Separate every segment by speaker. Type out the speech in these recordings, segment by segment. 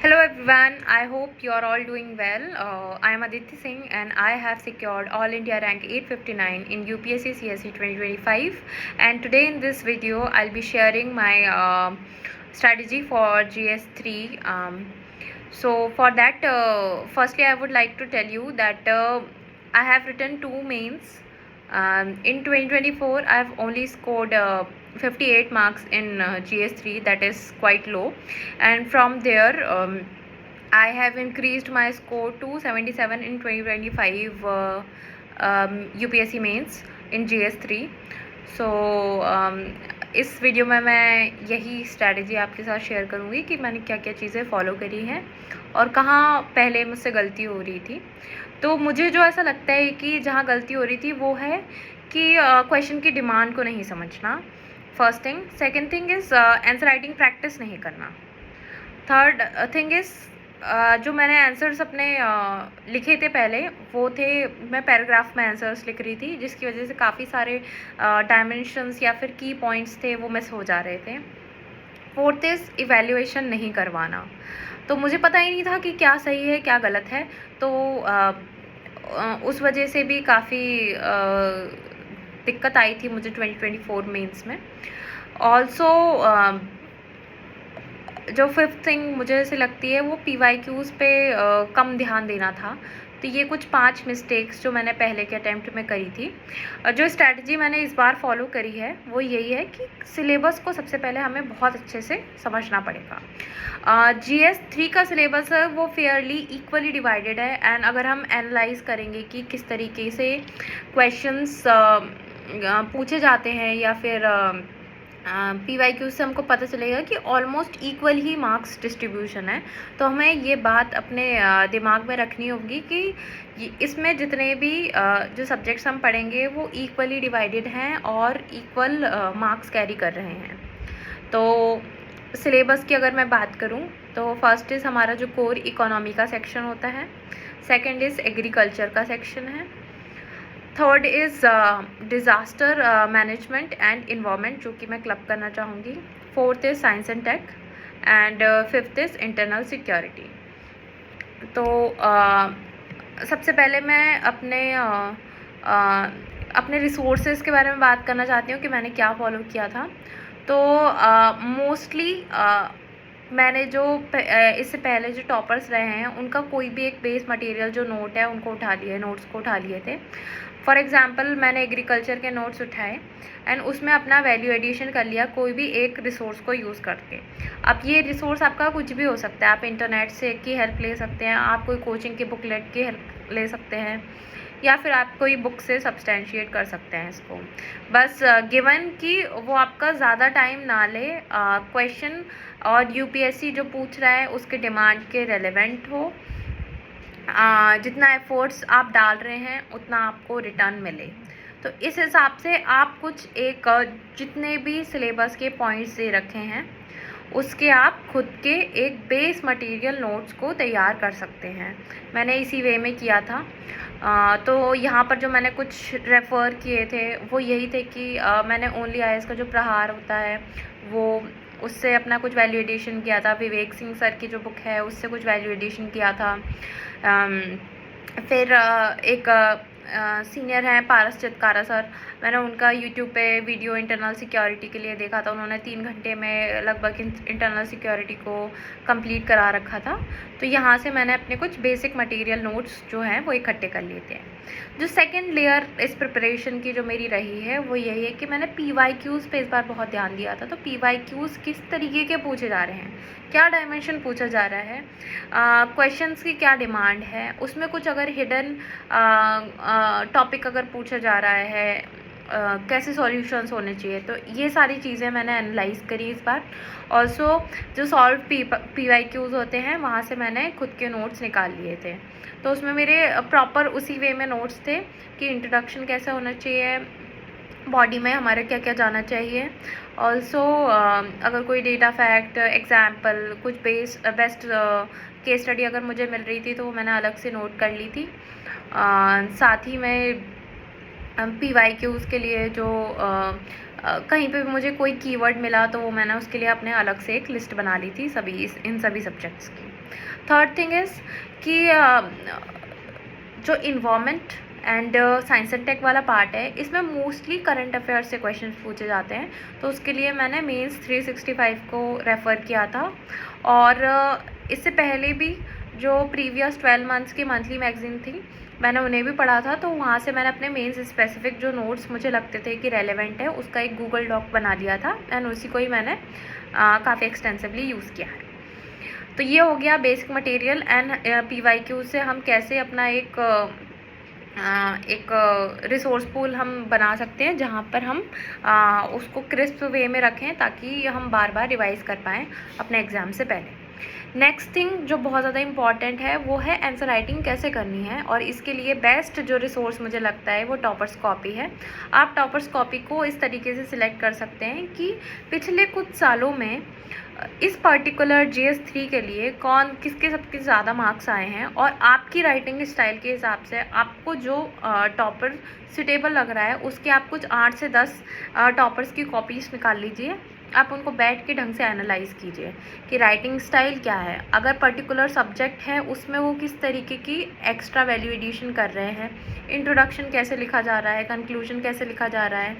Speaker 1: Hello everyone, I hope you are all doing well. I am Aditi Singh and I have secured All India rank 859 in UPSC CSE 2025, and today in this video I'll be sharing my strategy for GS3. So for that, firstly I would like to tell you that I have written two mains. In 2024 I have only scored 58 marks in GS3, that is quite low, and from there I have increased my score to 77 in 2025 UPSC mains in GS3. सो इस video में मैं यही strategy आपके साथ share करूँगी कि मैंने क्या क्या चीज़ें फॉलो करी हैं और कहाँ पहले मुझसे गलती हो रही थी। तो मुझे जो ऐसा लगता है कि जहाँ गलती हो रही थी वो है कि क्वेश्चन की डिमांड को नहीं समझना, first thing. Second thing is answer writing practice नहीं करना। थर्ड थिंग इज़ जो मैंने आंसर्स अपने लिखे थे पहले, वो थे, मैं पैराग्राफ में आंसर्स लिख रही थी, जिसकी वजह से काफ़ी सारे डायमेंशंस या फिर की पॉइंट्स थे वो मिस हो जा रहे थे। फोर्थ इज़ इवैल्यूएशन नहीं करवाना। तो मुझे पता ही नहीं था कि क्या सही है क्या गलत है, तो उस वजह से भी काफ़ी दिक्कत आई थी मुझे 2024 मेंस में। ऑल्सो जो फिफ्थ थिंग मुझे ऐसे लगती है वो PYQs पे कम ध्यान देना था। तो ये कुछ 5 मिस्टेक्स जो मैंने पहले के अटैम्प्ट में करी थी। जो स्ट्रैटेजी मैंने इस बार फॉलो करी है वो यही है कि सिलेबस को सबसे पहले हमें बहुत अच्छे से समझना पड़ेगा। GS3 का सिलेबस है वो फेयरली इक्वली डिवाइडेड है, एंड अगर हम एनालाइज करेंगे कि किस तरीके से क्वेश्चंस पूछे जाते हैं या फिर PYQ से हमको पता चलेगा कि ऑलमोस्ट इक्वल ही मार्क्स डिस्ट्रीब्यूशन है। तो हमें ये बात अपने दिमाग में रखनी होगी कि इसमें जितने भी जो सब्जेक्ट्स हम पढ़ेंगे वो इक्वली डिवाइडेड हैं और इक्वल मार्क्स कैरी कर रहे हैं। तो सिलेबस की अगर मैं बात करूं तो फर्स्ट इज़ हमारा जो कोर इकोनॉमी का सेक्शन होता है, सेकंड इज़ एग्रीकल्चर का सेक्शन है, third is disaster management and environment जो कि मैं क्लब करना चाहूँगी, fourth is science and tech, and fifth is internal security. तो सबसे पहले मैं अपने रिसोर्सेज के बारे में बात करना चाहती हूँ कि मैंने क्या फॉलो किया था। तो मोस्टली मैंने जो इससे पहले जो टॉपर्स रहे हैं उनका कोई भी एक बेस मटेरियल जो नोट है उनको उठा लिए, नोट्स को उठा लिए थे। फॉर एग्ज़ाम्पल मैंने एग्रीकल्चर के नोट्स उठाए एंड उसमें अपना वैल्यू एडिशन कर लिया कोई भी एक रिसोर्स को यूज़ करके। अब ये रिसोर्स आपका कुछ भी हो सकता है, आप इंटरनेट से की हेल्प ले सकते हैं, आप कोई कोचिंग की बुकलेट की हेल्प ले सकते हैं, या फिर आप कोई बुक से सब्सटेंशिएट कर सकते हैं इसको। बस गिवन कि वो आपका ज़्यादा टाइम ना ले, क्वेश्चन और UPSC जो पूछ रहा है उसके डिमांड के रेलेवेंट हो, जितना एफर्ट्स आप डाल रहे हैं उतना आपको रिटर्न मिले। तो इस हिसाब से आप कुछ एक जितने भी सिलेबस के पॉइंट्स दे रखे हैं उसके आप खुद के एक बेस मटेरियल नोट्स को तैयार कर सकते हैं। मैंने इसी वे में किया था। तो यहाँ पर जो मैंने कुछ रेफ़र किए थे वो यही थे कि मैंने ओनली IAS का जो प्रहार होता है वो उससे अपना कुछ वैल्यू एडिशन किया था, विवेक सिंह सर की जो बुक है उससे कुछ वैल्यू एडिशन किया था। फिर एक सीनियर हैं पारस चितकारा सर, मैंने उनका यूट्यूब पे वीडियो इंटरनल सिक्योरिटी के लिए देखा था। उन्होंने 3 घंटे में लगभग इंटरनल सिक्योरिटी को कंप्लीट करा रखा था। तो यहाँ से मैंने अपने कुछ बेसिक मटेरियल नोट्स जो हैं वो इकट्ठे कर लिए थे। जो सेकंड लेयर इस प्रिपरेशन की जो मेरी रही है वो यही है कि मैंने PYQs पे इस बार बहुत ध्यान दिया था। तो PYQs किस तरीके के पूछे जा रहे हैं, क्या डायमेंशन पूछा जा रहा है, क्वेश्चंस की क्या डिमांड है, उसमें कुछ अगर हिडन टॉपिक अगर पूछा जा रहा है, कैसे सॉल्यूशंस होने चाहिए। तो ये सारी चीज़ें मैंने एनालाइज करी इस बार। ऑल्सो जो सॉल्व PYQs होते हैं वहाँ से मैंने खुद के नोट्स निकाल लिए थे। तो उसमें मेरे प्रॉपर उसी वे में नोट्स थे कि इंट्रोडक्शन कैसे होना चाहिए, बॉडी में हमारे क्या क्या जाना चाहिए। ऑल्सो अगर कोई डेटा फैक्ट एग्जाम्पल कुछ बेस्ट केस स्टडी अगर मुझे मिल रही थी तो वो मैंने अलग से नोट कर ली थी। साथ ही मैं PYQs के लिए जो कहीं पे भी मुझे कोई कीवर्ड मिला तो वो मैंने उसके लिए अपने अलग से एक लिस्ट बना ली थी इन सभी सब्जेक्ट्स की। थर्ड थिंग इज़ कि जो environment and science and tech वाला पार्ट है, इसमें मोस्टली करंट अफेयर्स से क्वेश्चन पूछे जाते हैं, तो उसके लिए मैंने मेंस 365 को रेफ़र किया था। और इससे पहले भी जो प्रीवियस 12 मंथ्स की मंथली मैगज़ीन थी, मैंने उन्हें भी पढ़ा था, तो वहाँ से मैंने अपने मेंस स्पेसिफिक जो नोट्स मुझे लगते थे कि रेलेवेंट है, उसका एक गूगल डॉक बना लिया था एंड उसी को ही मैंने काफ़ी एक्सटेंसिवली यूज़ किया है। तो ये हो गया बेसिक मटेरियल एंड PYQ से हम कैसे अपना एक रिसोर्स पूल हम बना सकते हैं, जहाँ पर हम उसको क्रिस्प वे में रखें ताकि हम बार बार रिवाइज़ कर पाएँ अपने एग्ज़ाम से पहले। नेक्स्ट थिंग जो बहुत ज़्यादा इम्पॉर्टेंट है वो है आंसर राइटिंग कैसे करनी है, और इसके लिए बेस्ट जो रिसोर्स मुझे लगता है वो टॉपर्स कॉपी है। आप टॉपर्स कॉपी को इस तरीके से सिलेक्ट कर सकते हैं कि पिछले कुछ सालों में इस पर्टिकुलर GS3 के लिए किसके सबसे ज़्यादा मार्क्स आए हैं, और आपकी राइटिंग स्टाइल के हिसाब से आपको जो टॉपर सुटेबल लग रहा है उसके आप कुछ 8 से 10 टॉपर्स की कॉपीज़ निकाल लीजिए। आप उनको बैठ के ढंग से एनालाइज़ कीजिए कि राइटिंग स्टाइल क्या है, अगर पर्टिकुलर सब्जेक्ट है उसमें वो किस तरीके की एक्स्ट्रा वैल्यू एडिशन कर रहे हैं, इंट्रोडक्शन कैसे लिखा जा रहा है, कंक्लूजन कैसे लिखा जा रहा है,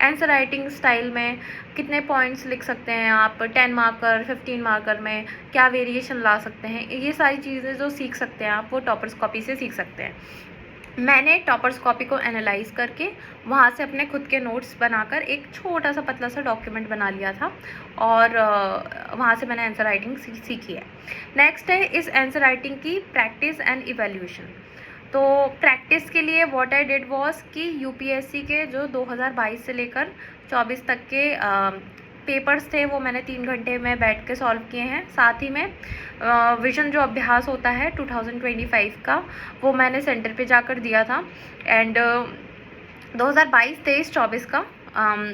Speaker 1: आंसर राइटिंग स्टाइल में कितने पॉइंट्स लिख सकते हैं आप, 10 मार्कर 15 मार्कर में क्या वेरिएशन ला सकते हैं, ये सारी चीज़ें जो सीख सकते हैं आप वो टॉपर्स कॉपी से सीख सकते हैं। मैंने टॉपर्स कॉपी को एनालाइज करके वहाँ से अपने खुद के नोट्स बनाकर एक छोटा सा पतला सा डॉक्यूमेंट बना लिया था, और वहाँ से मैंने आंसर राइटिंग सीखी है। नेक्स्ट है इस आंसर राइटिंग की प्रैक्टिस एंड इवैल्यूएशन। तो प्रैक्टिस के लिए व्हाट आई डिड वाज कि UPSC के जो 2022 से लेकर 24 तक के पेपर्स थे वो मैंने 3 घंटे में बैठ के सॉल्व किए हैं। साथ ही में विजन जो अभ्यास होता है 2025 का, वो मैंने सेंटर पे जाकर दिया था। एंड 2022, 23, 24 का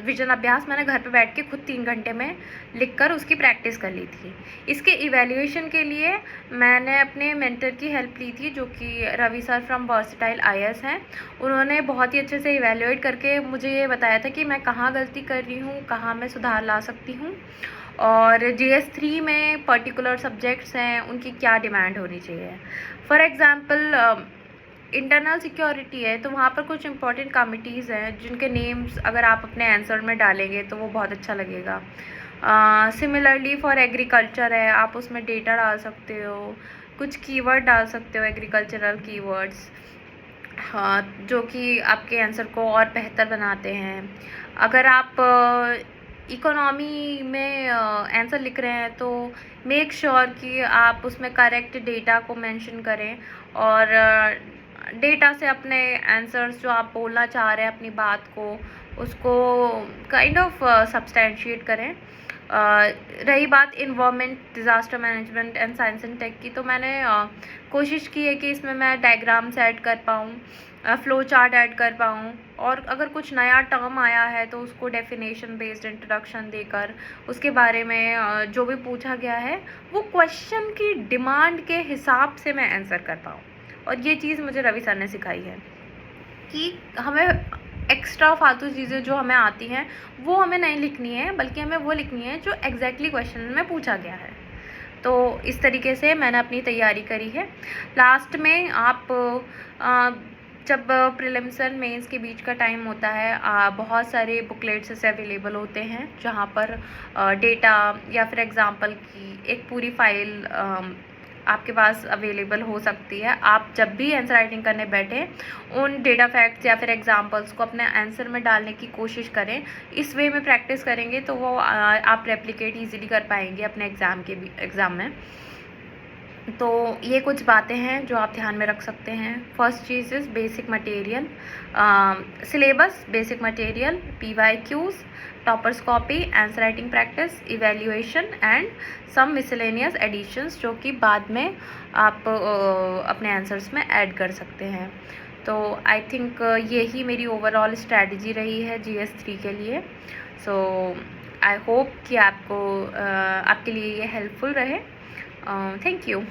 Speaker 1: विजन अभ्यास मैंने घर पे बैठ के खुद 3 घंटे में लिखकर उसकी प्रैक्टिस कर ली थी। इसके इवैल्यूएशन के लिए मैंने अपने मेंटर की हेल्प ली थी, जो कि Ravi sir from versatile IAS हैं। उन्होंने बहुत ही अच्छे से इवैल्यूएट करके मुझे ये बताया था कि मैं कहाँ गलती कर रही हूँ, कहाँ मैं सुधार ला सकती हूँ, और GS3 में पर्टिकुलर सब्जेक्ट्स हैं उनकी क्या डिमांड होनी चाहिए। फॉर एग्ज़ाम्पल इंटरनल सिक्योरिटी है, तो वहाँ पर कुछ इंपॉर्टेंट कमिटीज़ हैं जिनके नेम्स अगर आप अपने आंसर में डालेंगे तो वो बहुत अच्छा लगेगा। सिमिलरली फॉर एग्रीकल्चर है, आप उसमें डेटा डाल सकते हो, कुछ कीवर्ड डाल सकते हो, एग्रीकल्चरल कीवर्ड्स, हाँ, जो कि आपके आंसर को और बेहतर बनाते हैं। अगर आप इकोनॉमी में आंसर लिख रहे हैं तो मेक श्योर कि आप उसमें करेक्ट डेटा को मेंशन करें, और डेटा से अपने आंसर्स जो आप बोलना चाह रहे हैं अपनी बात को, उसको काइंड ऑफ सब्सटेंशिएट करें। रही बात environment, disaster management and science and tech की, तो मैंने कोशिश की है कि इसमें मैं डायग्राम्स ऐड कर पाऊँ, फ्लो चार्ट ऐड कर पाऊँ, और अगर कुछ नया टर्म आया है तो उसको डेफिनेशन बेस्ड इंट्रोडक्शन देकर उसके बारे में जो भी पूछा गया है वो क्वेश्चन की डिमांड के हिसाब से मैं आंसर कर पाऊँ। और ये चीज़ मुझे रवि सर ने सिखाई है कि हमें एक्स्ट्रा फालतू चीज़ें जो हमें आती हैं वो हमें नहीं लिखनी है, बल्कि हमें वो लिखनी है जो एग्जैक्टली क्वेश्चन में पूछा गया है। तो इस तरीके से मैंने अपनी तैयारी करी है। लास्ट में आप जब प्रीलिम्स और मेंस के बीच का टाइम होता है, बहुत सारे बुकलेट्स ऐसे अवेलेबल होते हैं जहाँ पर डेटा या फिर एग्जांपल की एक पूरी फाइल आपके पास अवेलेबल हो सकती है। आप जब भी आंसर राइटिंग करने बैठे उन डेटा फैक्ट्स या फिर एग्जांपल्स को अपने आंसर में डालने की कोशिश करें। इस वे में प्रैक्टिस करेंगे तो वो आप रेप्लिकेट इजीली कर पाएंगे अपने एग्ज़ाम में। तो ये कुछ बातें हैं जो आप ध्यान में रख सकते हैं। फर्स्ट चीज़ is basic material, syllabus, basic material, PYQs, toppers copy, answer writing practice, evaluation and some miscellaneous additions जो कि बाद में आप अपने आंसर्स में ऐड कर सकते हैं। तो आई थिंक यही मेरी ओवरऑल स्ट्रैटेजी रही है GS3 के लिए। सो आई होप कि आपको आपके लिए ये हेल्पफुल रहे। Thank you.